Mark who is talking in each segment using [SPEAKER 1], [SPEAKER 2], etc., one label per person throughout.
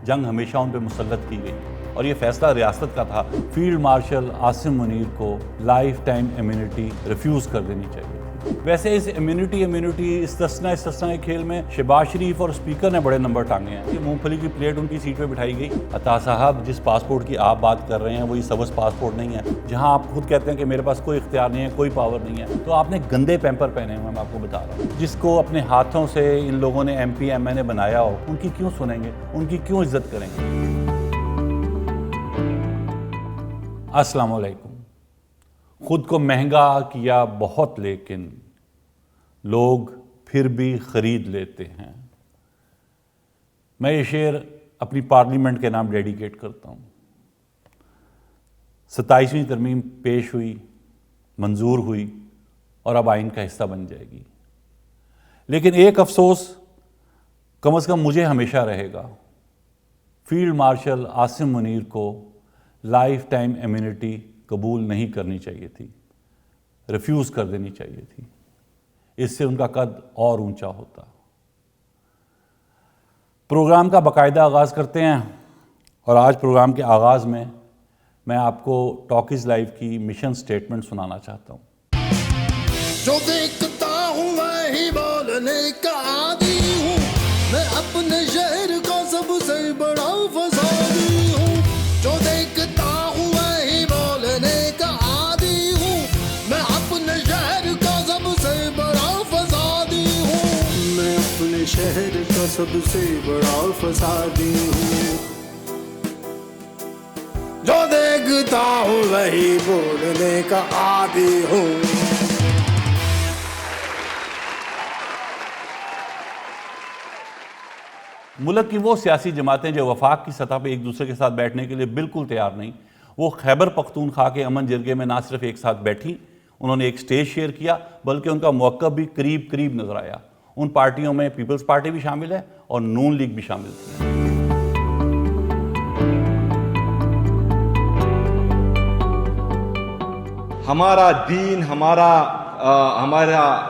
[SPEAKER 1] جنگ ہمیشہ ان پہ مسلط کی گئی اور یہ فیصلہ ریاست کا تھا۔ فیلڈ مارشل عاصم منیر کو لائف ٹائم امیونٹی ریفیوز کر دینی چاہیے۔ ویسے اس امیونٹی استثناء کھیل میں شہباز شریف اور اسپیکر نے بڑے نمبر ٹانگے ہیں۔ یہ مونگ پھلی کی پلیٹ ان کی سیٹ پہ بٹھائی گئی۔ عطا صاحب، جس پاسپورٹ کی آپ بات کر رہے ہیں وہ یہ سبز پاسپورٹ نہیں ہے، جہاں آپ خود کہتے ہیں کہ میرے پاس کوئی اختیار نہیں ہے، کوئی پاور نہیں ہے، تو آپ نے گندے پیمپر پہنے ہوئے ہیں۔ میں آپ کو بتا رہا ہوں، جس کو اپنے ہاتھوں سے ان لوگوں نے ایم پی ایم این اے بنایا ہو، ان کی کیوں سنیں گے، ان کی کیوں عزت کریں گے؟ السلام علیکم۔ خود کو مہنگا کیا بہت لیکن لوگ پھر بھی خرید لیتے ہیں۔ میں یہ شعر اپنی پارلیمنٹ کے نام ڈیڈیکیٹ کرتا ہوں۔ 27ویں ترمیم پیش ہوئی، منظور ہوئی اور اب آئین کا حصہ بن جائے گی، لیکن ایک افسوس کم از کم مجھے ہمیشہ رہے گا۔ فیلڈ مارشل عاصم منیر کو لائف ٹائم امیونٹی قبول نہیں کرنی چاہیے تھی، ریفیوز کر دینی چاہیے تھی۔ اس سے ان کا قد اور اونچا ہوتا۔ پروگرام کا باقاعدہ آغاز کرتے ہیں، اور آج پروگرام کے آغاز میں آپ کو ٹاکیز لائیو کی مشن سٹیٹمنٹ سنانا چاہتا ہوں۔
[SPEAKER 2] جو دیکھتا ہوں وہی بولنے کا عادی ہوں، میں اپنے شہر کا سب سے بڑا فسادی ہوں۔ جو دیکھتا ہوں وہی بولنے کا عادی ہوں، میں اپنے شہر کا سب سے بڑا فسادی ہوں۔ میں اپنے شہر کا سب سے بڑا فسادی ہوں۔ جو دیکھتا ہوں وہی بولنے کا عادی ہوں۔
[SPEAKER 1] ملک کی وہ سیاسی جماعتیں جو وفاق کی سطح پہ ایک دوسرے کے ساتھ بیٹھنے کے لیے بالکل تیار نہیں، وہ خیبر پختونخوا کے امن جرگے میں نہ صرف ایک ساتھ بیٹھی، انہوں نے ایک سٹیج شیئر کیا، بلکہ ان کا موقف بھی قریب نظر آیا۔ ان پارٹیوں میں پیپلز پارٹی بھی شامل ہے اور نون لیگ بھی شامل ہے۔
[SPEAKER 3] ہمارا دین، ہمارا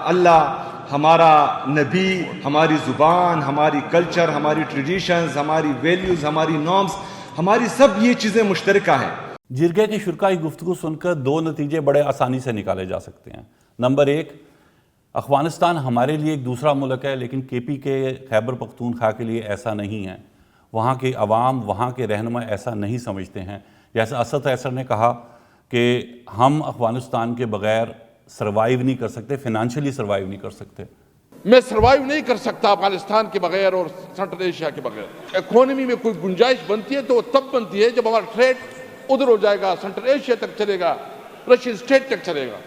[SPEAKER 3] اللہ، ہمارا نبی، ہماری زبان، ہماری کلچر، ہماری ٹریڈیشنز، ہماری ویلیوز، ہماری نارمز، ہماری سب یہ چیزیں مشترکہ ہیں۔
[SPEAKER 1] جرگے کی شرکاء کی گفتگو سن کر دو نتیجے بڑے آسانی سے نکالے جا سکتے ہیں۔ نمبر ایک، افغانستان ہمارے لیے ایک دوسرا ملک ہے، لیکن کے پی کے خیبر پختونخوا کے لیے ایسا نہیں ہے۔ وہاں کے عوام، وہاں کے رہنما ایسا نہیں سمجھتے ہیں۔ جیسا اسد ایسر نے کہا کہ ہم افغانستان کے بغیر سروائیو نہیں کر سکتے، فائنانشلی سروائیو نہیں کر سکتے۔
[SPEAKER 4] میں سروائیو نہیں کر سکتا افغانستان کے بغیر اور سینٹرل ایشیا کے بغیر۔ اکانومی میں کوئی گنجائش بنتی ہے تو وہ تب بنتی ہے جب ہمارا ٹریڈ ادھر ہو جائے گا، سینٹرل ایشیا تک چلے گا، رشین اسٹیٹ تک چلے گا۔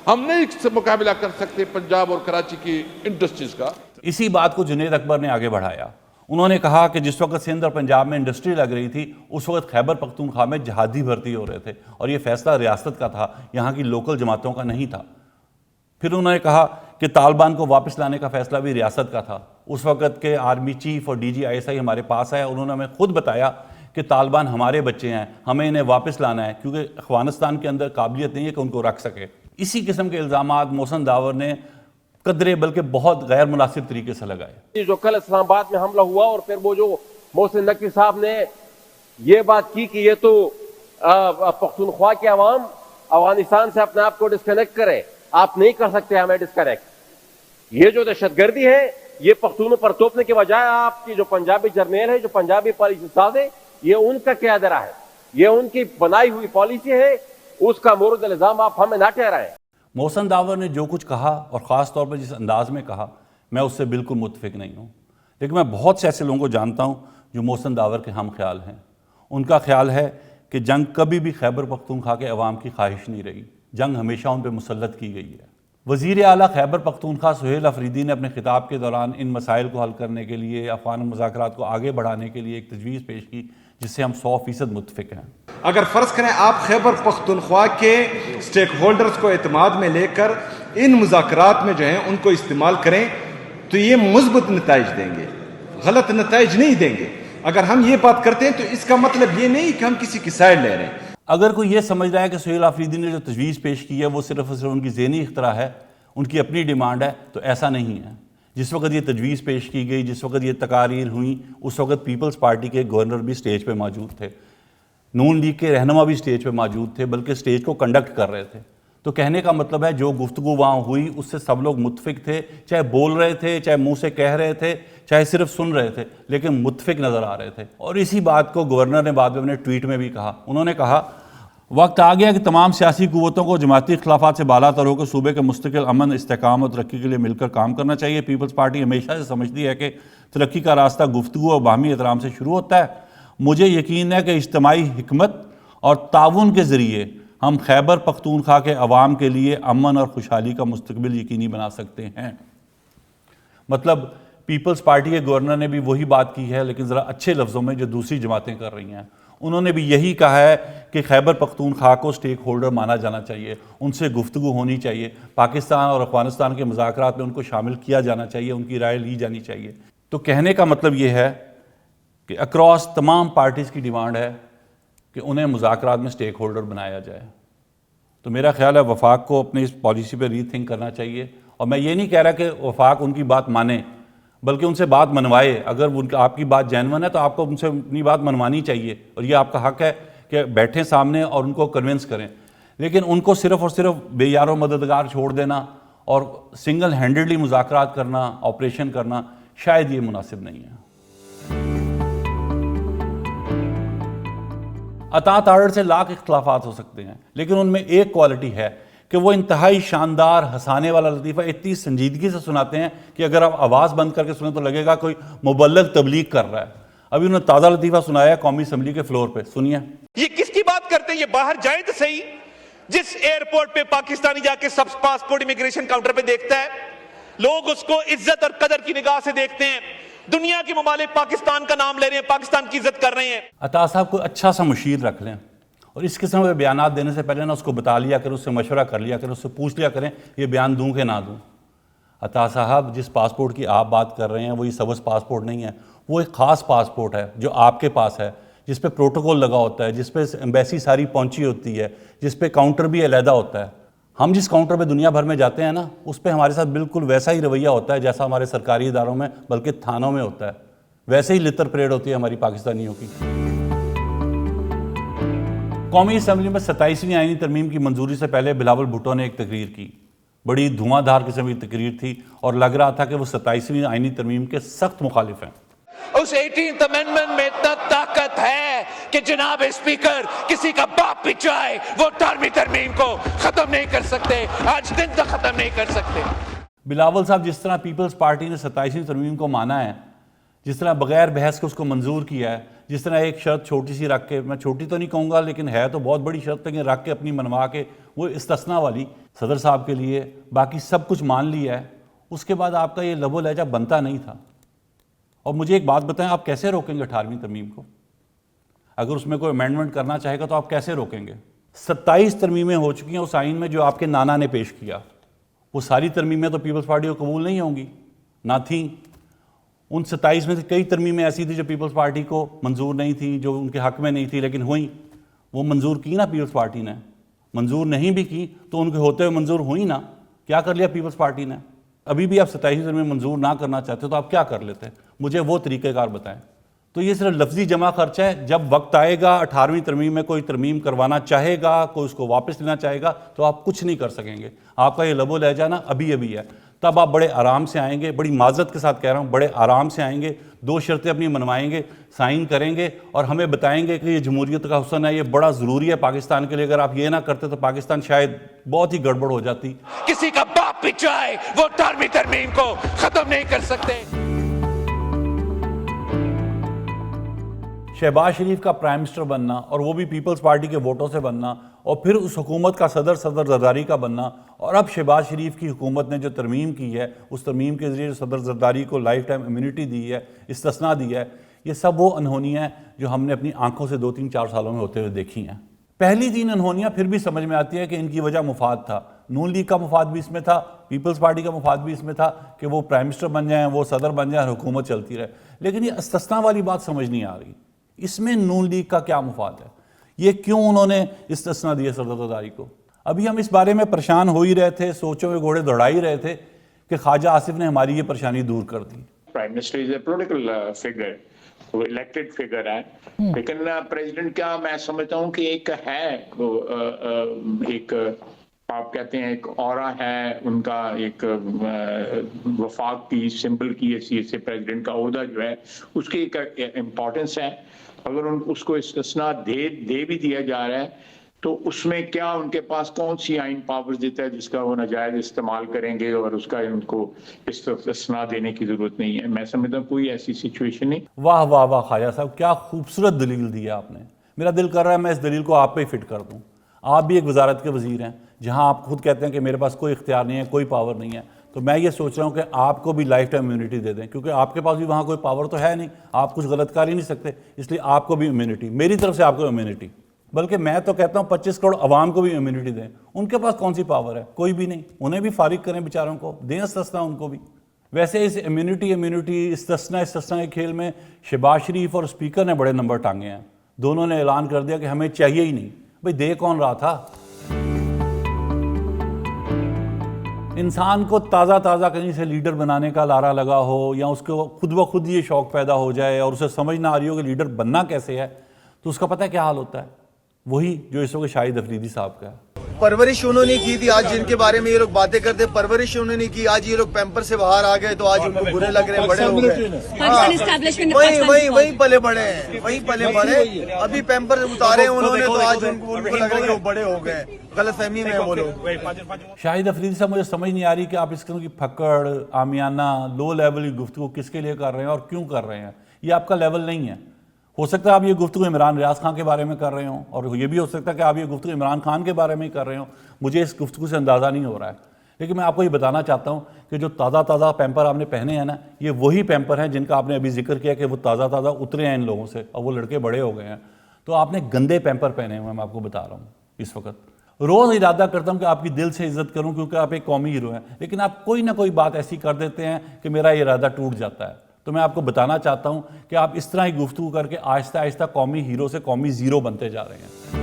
[SPEAKER 4] ہم نہیں اس سے مقابلہ کر سکتے پنجاب اور کراچی کی انڈسٹریز کا۔
[SPEAKER 1] اسی بات کو جنید اکبر نے آگے بڑھایا۔ انہوں نے کہا کہ جس وقت سندھ اور پنجاب میں انڈسٹری لگ رہی تھی، اس وقت خیبر پختونخوا میں جہادی بھرتی ہو رہے تھے، اور یہ فیصلہ ریاست کا تھا، یہاں کی لوکل جماعتوں کا نہیں تھا۔ پھر انہوں نے کہا کہ طالبان کو واپس لانے کا فیصلہ بھی ریاست کا تھا۔ اس وقت کے آرمی چیف اور D G I S I ہمارے پاس آئے، انہوں نے ہمیں خود بتایا کہ طالبان ہمارے بچے ہیں، ہمیں انہیں واپس لانا ہے، کیونکہ افغانستان کے اندر قابلیت نہیں ہے کہ ان کو رکھ سکے۔ اسی قسم کے الزامات محسن داور نے قدرے بلکہ بہت غیر مناسب طریقے سے لگائے۔
[SPEAKER 5] جو کل اسلام آباد میں حملہ ہوا اور پھر وہ جو محسن نقوی صاحب نے یہ بات کی کہ یہ تو پختونخوا کے عوام افغانستان سے اپنے آپ کو ڈسکنیکٹ کرے، آپ نہیں کر سکتے ہمیں ڈسکنیکٹ۔ یہ جو دہشت گردی ہے یہ پختونوں پر توپنے کے بجائے آپ کی جو پنجابی جرنیل ہے، جو پنجابی پالیسی ساز ہے، یہ ان کا قیادرہ ہے، یہ ان کی بنائی ہوئی پالیسی ہے، اس کا مورد الزام آپ ہمیں نہ ٹھہرائیں۔
[SPEAKER 1] محسن داور نے جو کچھ کہا اور خاص طور پر جس انداز میں کہا، میں اس سے بالکل متفق نہیں ہوں، لیکن میں بہت سے ایسے لوگوں کو جانتا ہوں جو محسن داور کے ہم خیال ہیں۔ ان کا خیال ہے کہ جنگ کبھی بھی خیبر پختونخوا کے عوام کی خواہش نہیں رہی، جنگ ہمیشہ ان پہ مسلط کی گئی ہے۔ وزیر اعلیٰ خیبر پختونخوا سہیل افریدی نے اپنے خطاب کے دوران ان مسائل کو حل کرنے کے لیے، افغان مذاکرات کو آگے بڑھانے کے لیے ایک تجویز پیش کی جس سے ہم 100% متفق ہیں۔
[SPEAKER 3] اگر فرض کریں آپ خیبر پختونخوا کے سٹیک ہولڈرز کو اعتماد میں لے کر ان مذاکرات میں جو ہیں ان کو استعمال کریں تو یہ مثبت نتائج دیں گے، غلط نتائج نہیں دیں گے۔ اگر ہم یہ بات کرتے ہیں تو اس کا مطلب یہ نہیں کہ ہم کسی کی سائڈ لے رہے ہیں۔
[SPEAKER 1] اگر کوئی یہ سمجھ رہا ہے کہ سہیل افریدی نے جو تجویز پیش کی ہے وہ صرف اور صرف ان کی ذہنی اختراع ہے، ان کی اپنی ڈیمانڈ ہے، تو ایسا نہیں ہے۔ جس وقت یہ تجویز پیش کی گئی، جس وقت یہ تقاریر ہوئیں، اس وقت پیپلز پارٹی کے گورنر بھی سٹیج پہ موجود تھے، نون لیگ کے رہنما بھی سٹیج پہ موجود تھے، بلکہ سٹیج کو کنڈکٹ کر رہے تھے۔ تو کہنے کا مطلب ہے جو گفتگو وہاں ہوئی اس سے سب لوگ متفق تھے، چاہے بول رہے تھے، چاہے منہ سے کہہ رہے تھے، چاہے صرف سن رہے تھے، لیکن متفق نظر آ رہے تھے۔ اور اسی بات کو گورنر نے بعد میں اپنے ٹویٹ میں بھی کہا، انہوں نے کہا وقت آ گیا کہ تمام سیاسی قوتوں کو جماعتی اختلافات سے بالا تر ہو کر صوبے کے مستقل امن، استحکام اور ترقی کے لیے مل کر کام کرنا چاہیے۔ پیپلز پارٹی ہمیشہ سے سمجھتی ہے کہ ترقی کا راستہ گفتگو اور باہمی احترام سے شروع ہوتا ہے۔ مجھے یقین ہے کہ اجتماعی حکمت اور تعاون کے ذریعے ہم خیبر پختونخوا کے عوام کے لیے امن اور خوشحالی کا مستقبل یقینی بنا سکتے ہیں۔ مطلب پیپلز پارٹی کے گورنر نے بھی وہی بات کی ہے، لیکن ذرا اچھے لفظوں میں جو دوسری جماعتیں کر رہی ہیں۔ انہوں نے بھی یہی کہا ہے کہ خیبر پختونخوا کو سٹیک ہولڈر مانا جانا چاہیے، ان سے گفتگو ہونی چاہیے، پاکستان اور افغانستان کے مذاکرات میں ان کو شامل کیا جانا چاہیے، ان کی رائے لی جانی چاہیے۔ تو کہنے کا مطلب یہ ہے کہ اکراس تمام پارٹیز کی ڈیمانڈ ہے کہ انہیں مذاکرات میں سٹیک ہولڈر بنایا جائے۔ تو میرا خیال ہے وفاق کو اپنی اس پالیسی پہ ری تھنک کرنا چاہیے، اور میں یہ نہیں کہہ رہا کہ وفاق ان کی بات مانے، بلکہ ان سے بات منوائے۔ اگر آپ کی بات جینون ہے تو آپ کو ان سے اپنی بات منوانی چاہیے، اور یہ آپ کا حق ہے کہ بیٹھیں سامنے اور ان کو کنونس کریں۔ لیکن ان کو صرف اور صرف بے یار و مددگار چھوڑ دینا اور سنگل ہینڈڈلی مذاکرات کرنا، آپریشن کرنا، شاید یہ مناسب نہیں ہے۔ اطاعت آرڈر سے لاکھ اختلافات ہو سکتے ہیں، لیکن ان میں ایک کوالٹی ہے کہ وہ انتہائی شاندار ہنسانے والا لطیفہ اتنی سنجیدگی سے سناتے ہیں کہ اگر آپ آواز بند کر کے سنیں تو لگے گا کوئی مبلغ تبلیغ کر رہا ہے۔ ابھی انہوں نے تازہ لطیفہ سنایا قومی اسمبلی کے فلور پہ، سنیے۔
[SPEAKER 6] یہ کس کی بات کرتے ہیں؟ یہ باہر جائیں تو صحیح، جس ایئرپورٹ پہ پاکستانی جا کے سب پاسپورٹ امیگریشن کاؤنٹر پہ دیکھتا ہے، لوگ اس کو عزت اور قدر کی نگاہ سے دیکھتے ہیں۔ دنیا کے ممالک پاکستان کا نام لے رہے ہیں، پاکستان کی عزت کر رہے ہیں۔
[SPEAKER 1] عطا صاحب کو اچھا سا مشیر رکھ لیں، اور اس قسم کے بیانات دینے سے پہلے نا اس کو بتا لیا کریں، اس سے مشورہ کر لیا کریں، اس سے پوچھ لیا کریں یہ بیان دوں کہ نہ دوں۔ عطا صاحب جس پاسپورٹ کی آپ بات کر رہے ہیں وہ یہ سبز پاسپورٹ نہیں ہے، وہ ایک خاص پاسپورٹ ہے جو آپ کے پاس ہے، جس پہ پروٹوکول لگا ہوتا ہے، جس پہ ایمبیسی ساری پہنچی ہوتی ہے، جس پہ کاؤنٹر بھی علیحدہ ہوتا ہے۔ ہم جس کاؤنٹر پہ دنیا بھر میں جاتے ہیں نا، اس پہ ہمارے ساتھ بالکل ویسا ہی رویہ ہوتا ہے جیسا ہمارے سرکاری اداروں میں بلکہ تھانوں میں ہوتا ہے، ویسے ہی لطر پریڈ ہوتی ہے ہماری پاکستانیوں کی۔ قومی اسمبلی میں 27ویں آئینی ترمیم کی منظوری سے پہلے بلاول بھٹو نے ایک تقریر کی، بڑی دھواں دھار قسم کی تقریر تھی، اور لگ رہا تھا کہ وہ 27ویں آئینی ترمیم کے سخت مخالف ہیں۔
[SPEAKER 6] اس 18th امینڈمنٹ میں اتنا طاقت ہے کہ جناب اسپیکر کسی کا باپ بھی چاہے وہ 18ویں ترمیم کو ختم نہیں کر سکتے، آج دن تک ختم نہیں کر سکتے۔
[SPEAKER 1] بلاول صاحب جس طرح پیپلز پارٹی نے 27ویں ترمیم کو مانا ہے، جس طرح بغیر بحث کے اس کو منظور کیا ہے، جس طرح ایک شرط چھوٹی سی رکھ کے، میں چھوٹی تو نہیں کہوں گا لیکن ہے تو بہت بڑی شرط، لیکن رکھ کے اپنی منوا کے وہ استثناء والی صدر صاحب کے لیے باقی سب کچھ مان لیا ہے، اس کے بعد آپ کا یہ لب و لہجہ بنتا نہیں تھا۔ اور مجھے ایک بات بتائیں، آپ کیسے روکیں گے 18ویں ترمیم کو؟ اگر اس میں کوئی امینڈمنٹ کرنا چاہے گا تو آپ کیسے روکیں گے؟ 27 ترمیمیں ہو چکی ہیں اس آئین میں جو آپ کے نانا نے پیش کیا، وہ ساری ترمیمیں تو پیپلز پارٹی کو قبول نہیں ہوں گی، نہ تھیں۔ ان 27 میں سے کئی ترمیمیں ایسی تھیں جو پیپلز پارٹی کو منظور نہیں تھیں، جو ان کے حق میں نہیں تھی، لیکن ہوئیں، وہ منظور کی نا پیپلز پارٹی نے۔ منظور نہیں بھی کی تو ان کے ہوتے ہوئے منظور ہوئی نا، کیا کر لیا پیپلز پارٹی نے؟ ابھی بھی آپ 27 ترمیم منظور نہ کرنا چاہتے تو آپ کیا کر لیتے؟ مجھے وہ طریقہ کار بتائیں۔ تو یہ صرف لفظی جمع خرچہ ہے، جب وقت آئے گا 18ویں ترمیم میں کوئی ترمیم کروانا چاہے گا، کوئی اس کو واپس لینا چاہے گا تو آپ کچھ نہیں کر سکیں گے۔ آپ کا یہ لب و لہجہ نا ابھی ابھی ہے، تب آپ بڑے آرام سے آئیں گے، بڑی معذرت کے ساتھ کہہ رہا ہوں، بڑے آرام سے آئیں گے، 2 شرطیں اپنی منوائیں گے، سائن کریں گے، اور ہمیں بتائیں گے کہ یہ جمہوریت کا حسن ہے، یہ بڑا ضروری ہے پاکستان کے لیے، اگر آپ یہ نہ کرتے تو پاکستان شاید بہت ہی گڑبڑ ہو جاتی۔
[SPEAKER 6] کسی کا باپ بھی چاہے وہ 18ویں ترمیم کو ختم نہیں کر سکتے۔
[SPEAKER 1] شہباز شریف کا پرائم منسٹر بننا، اور وہ بھی پیپلز پارٹی کے ووٹوں سے بننا، اور پھر اس حکومت کا صدر زرداری کا بننا، اور اب شہباز شریف کی حکومت نے جو ترمیم کی ہے، اس ترمیم کے ذریعے جو صدر زرداری کو لائف ٹائم امیونٹی دی ہے، استثناء دی ہے، یہ سب وہ انہونیاں ہیں جو ہم نے اپنی آنکھوں سے 2-3-4 سالوں میں ہوتے ہوئے دیکھی ہیں۔ پہلی 3 انہونیاں پھر بھی سمجھ میں آتی ہے کہ ان کی وجہ مفاد تھا، نون لیگ کا مفاد بھی اس میں تھا، پیپلز پارٹی کا مفاد بھی اس میں تھا کہ وہ پرائم منسٹر بن جائیں، وہ صدر بن جائیں اور حکومت چلتی رہے، لیکن یہ استثناء والی بات سمجھ نہیں آ رہی، اس میں نون لیگ کا کیا مفاد ہے؟ یہ کیوں انہوں نے استثناء دیے صدر زرداری کو؟ ابھی ہم اس بارے میں پریشان ہو ہی رہے تھے، سوچوں میں گھوڑے دوڑا ہی رہے تھے کہ خواجہ آصف نے ہماری یہ پریشانی دور کر دی.
[SPEAKER 7] Prime minister is a political figure, وہ الیکٹڈ فگر ہے, لیکن پریزیڈنٹ کا میں سمجھتا ہوں کہ ایک ہے, ایک آپ کہتے ہیں ایک اورا ہے ان کا, ایک وفاق کی سمبل کی حیثیت سے پریزیڈنٹ کا عہدہ جو ہے اس کی ایک امپورٹنس ہے. اگر اس کو استثناء دے بھی دیا جا رہا ہے تو اس میں کیا ان کے پاس کون سی آئین پاورز دیتا ہے جس کا وہ ناجائز استعمال کریں گے اور اس کا ان کو استثناء دینے کی ضرورت نہیں ہے. میں سمجھتا ہوں کوئی ایسی سچویشن نہیں.
[SPEAKER 1] واہ واہ واہ خواجہ صاحب, کیا خوبصورت دلیل دی ہے آپ نے. میرا دل کر رہا ہے میں اس دلیل کو آپ پہ ہی فٹ کر دوں. آپ بھی ایک وزارت کے وزیر ہیں جہاں آپ خود کہتے ہیں کہ میرے پاس کوئی اختیار نہیں ہے, کوئی پاور نہیں ہے, تو میں یہ سوچ رہا ہوں کہ آپ کو بھی لائف ٹائم امیونٹی دے دیں, کیونکہ آپ کے پاس بھی وہاں کوئی پاور تو ہے نہیں, آپ کچھ غلط کر ہی نہیں سکتے, اس لیے آپ کو بھی امیونٹی, میری طرف سے آپ کو امیونٹی. بلکہ میں تو کہتا ہوں 25 کروڑ عوام کو بھی امیونٹی دیں. ان کے پاس کون سی پاور ہے؟ کوئی بھی نہیں. انہیں بھی فارغ کریں بیچاروں کو, دیں استثناء ان کو بھی. ویسے اس امیونٹی استثناء کے کھیل میں شہباز شریف اور اسپیکر نے بڑے نمبر ٹانگے ہیں. دونوں نے اعلان کر دیا کہ ہمیں چاہیے ہی نہیں. بھئی دے کون رہا تھا؟ انسان کو تازہ کہیں سے لیڈر بنانے کا لارا لگا ہو, یا اس کو خود بخود یہ شوق پیدا ہو جائے اور اسے سمجھ نہ آ رہی ہو کہ لیڈر بننا کیسے ہے, تو اس کا پتہ ہے کیا حال ہوتا ہے؟ وہی جو اس وقت شاہد افریدی صاحب کا ہے.
[SPEAKER 8] پرورش انہوں نے کی تھی, آج جن کے بارے میں یہ لوگ باتیں کرتے ہیں پرورش انہوں نے کی, آج یہ لوگ پیمپر سے باہر آ گئے تو آج ان کو برے لگ رہے ہیں, بڑے ہو گئے. وہی پلے بڑے ہیں, وہی پلے بڑے. ابھی پیمپر اتارے انہوں نے تو آج ان کو لگ رہا ہے کہ وہ بڑے ہو گئے. غلط فہمی میں وہ لوگ.
[SPEAKER 1] شاہد افریدی صاحب, مجھے سمجھ نہیں آ رہی کہ آپ اس قسم کی پھکڑ, عامیانہ, لو لیول کی گفتگو کس کے لیے کر رہے ہیں اور کیوں کر رہے ہیں. یہ آپ کا لیول نہیں ہے. ہو سکتا ہے آپ یہ گفتگو عمران ریاض خان کے بارے میں کر رہے ہوں, اور یہ بھی ہو سکتا ہے کہ آپ یہ گفتگو عمران خان کے بارے میں ہی کر رہے ہوں. مجھے اس گفتگو سے اندازہ نہیں ہو رہا ہے, لیکن میں آپ کو یہ بتانا چاہتا ہوں کہ جو تازہ پیمپر آپ نے پہنے ہیں نا, یہ وہی پیمپر ہیں جن کا آپ نے ابھی ذکر کیا کہ وہ تازہ اترے ہیں ان لوگوں سے, اور وہ لڑکے بڑے ہو گئے ہیں. تو آپ نے گندے پیمپر پہنے ہوئے ہیں, میں آپ کو بتا رہا ہوں اس وقت. روز ارادہ کرتا ہوں کہ آپ کی دل سے عزت کروں کیونکہ آپ ایک قومی ہیرو ہیں, لیکن آپ کوئی نہ کوئی بات ایسی کر دیتے ہیں کہ میرا یہ ارادہ ٹوٹ جاتا ہے. تو میں آپ کو بتانا چاہتا ہوں کہ آپ اس طرح ہی گفتگو کر کے آہستہ قومی ہیرو سے قومی زیرو بنتے جا رہے ہیں.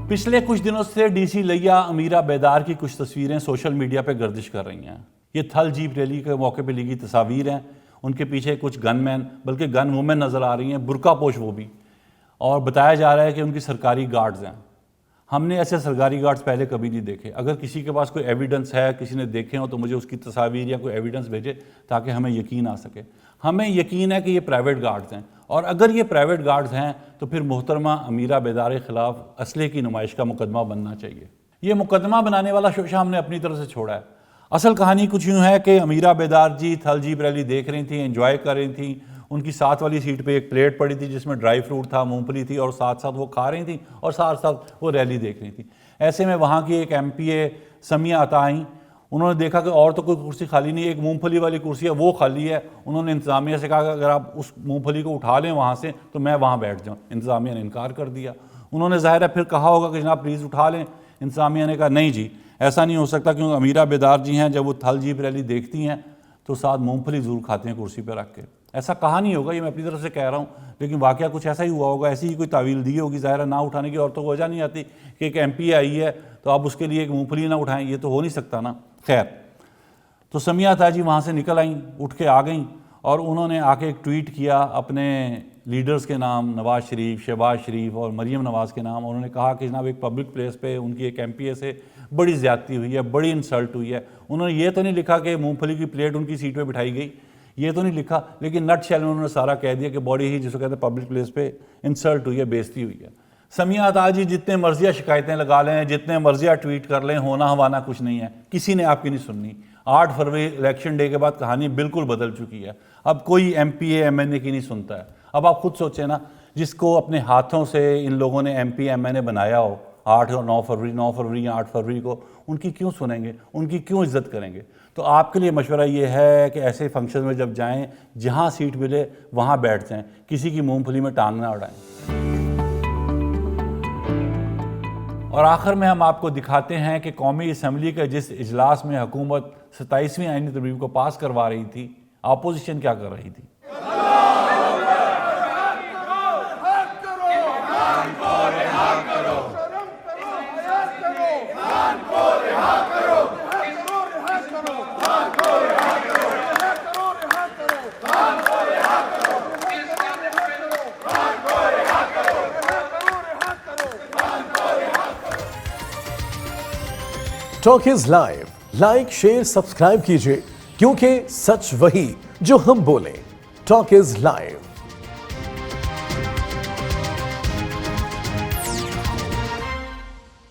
[SPEAKER 1] پچھلے کچھ دنوں سے ڈی سی لیا امیرہ بیدار کی کچھ تصویریں سوشل میڈیا پہ گردش کر رہی ہیں. یہ تھل جیپ ریلی کے موقع پہ لی گئی تصاویر ہیں. ان کے پیچھے کچھ گن مین, بلکہ گن وومن نظر آ رہی ہیں, برقع پوش وہ بھی, اور بتایا جا رہا ہے کہ ان کی سرکاری گارڈز ہیں. ہم نے ایسے سرکاری گارڈز پہلے کبھی نہیں دیکھے. اگر کسی کے پاس کوئی ایویڈنس ہے, کسی نے دیکھے ہوں, تو مجھے اس کی تصاویر یا کوئی ایویڈنس بھیجے تاکہ ہمیں یقین آ سکے. ہمیں یقین ہے کہ یہ پرائیویٹ گارڈز ہیں, اور اگر یہ پرائیویٹ گارڈز ہیں تو پھر محترمہ امیرہ بیدار کے خلاف اسلحے کی نمائش کا مقدمہ بننا چاہیے. یہ مقدمہ بنانے والا شوشہ ہم نے اپنی طرف سے چھوڑا ہے. اصل کہانی کچھ یوں ہے کہ امیرہ بیدار جی تھل جیپ ریلی دیکھ رہی تھیں, انجوائے کر رہی تھیں. ان کی ساتھ والی سیٹ پہ ایک پلیٹ پڑی تھی جس میں ڈرائی فروٹ تھا, مونگ پھلی تھی, اور ساتھ وہ کھا رہی تھیں اور ساتھ وہ ریلی دیکھ رہی تھیں. ایسے میں وہاں کی ایک MP سمیہ عطا آئیں. انہوں نے دیکھا کہ اور تو کوئی کرسی خالی نہیں ہے, ایک مونگ پھلی والی کرسی ہے وہ خالی ہے. انہوں نے انتظامیہ سے کہا کہ اگر آپ اس مونگ پھلی کو اٹھا لیں وہاں سے تو میں وہاں بیٹھ جاؤں. انتظامیہ نے انکار کر دیا. انہوں نے ظاہر ہے پھر کہا ہوگا کہ جناب پلیز اٹھا لیں. انتظامیہ نے کہا نہیں جی ایسا نہیں ہو سکتا, کیونکہ امیرہ بیدار جی ہیں جب وہ تھل جیپ ریلی دیکھتی ہیں تو ساتھ مونگ پھلی ضرور کھاتے ہیں کرسی پہ رکھ کے. ایسا کہا نہیں ہوگا, یہ میں اپنی طرف سے کہہ رہا ہوں, لیکن واقعہ کچھ ایسا ہی ہوا ہوگا. ایسی ہی کوئی تعویل دی ہوگی. ظاہر ہے نہ اٹھانے کی عورتوں کو وجہ نہیں آتی کہ ایک MP آئی ہے تو آپ اس کے لیے ایک مونگ پھلی نہ اٹھائیں, یہ تو ہو نہیں سکتا نا. خیر, تو سمیہ عطا جی وہاں سے نکل آئیں, اٹھ کے آ گئیں, اور انہوں نے آ کے ایک ٹویٹ کیا اپنے لیڈرز کے نام, نواز شریف, شہباز شریف اور مریم نواز کے نام. انہوں نے کہا کہ جناب ایک پبلک پلیس پہ ان کی ایک MP سے بڑی زیادتی ہوئی ہے, بڑی انسلٹ ہوئی ہے. انہوں نے یہ تو نہیں لکھا کہ مونگ پھلی کی پلیٹ ان کی سیٹ پہ بٹھائی گئی, یہ تو نہیں لکھا, لیکن نٹ شیل میں انہوں نے سارا کہہ دیا کہ باڈی ہی جس کو کہتے ہیں پبلک پلیس پہ انسلٹ ہوئی ہے, بےزتی ہوئی ہے. سمیہ عطا جی جتنے مرضیہ شکایتیں لگا لیں, جتنے مرضیہ ٹویٹ کر لیں, ہونا ہوانا کچھ نہیں ہے. کسی نے آپ کی نہیں سننی. 8 فروری الیکشن ڈے کے بعد کہانی بالکل بدل چکی ہے. اب کوئی MP MNA کی نہیں سنتا ہے. اب آپ خود سوچیں نا, جس کو اپنے ہاتھوں سے ان لوگوں نے MP MNA بنایا ہو 8 اور 9 فروری یا 8 فروری کو, ان کی کیوں سنیں گے, ان کی کیوں عزت کریں گے؟ تو آپ کے لیے مشورہ یہ ہے کہ ایسے فنکشن میں جب جائیں, جہاں سیٹ ملے وہاں بیٹھ جائیں, کسی کی مونگ پھلی میں ٹانگ نہ اڑائیں. اور آخر میں ہم آپ کو دکھاتے ہیں کہ قومی اسمبلی کے جس اجلاس میں حکومت 27ویں آئینی ترمیم کو پاس کروا رہی تھی, اپوزیشن کیا کر رہی تھی.
[SPEAKER 9] Talk is live, like share subscribe کیجئے، کیونکہ سچ وہی جو ہم بولیں۔ Talk is live.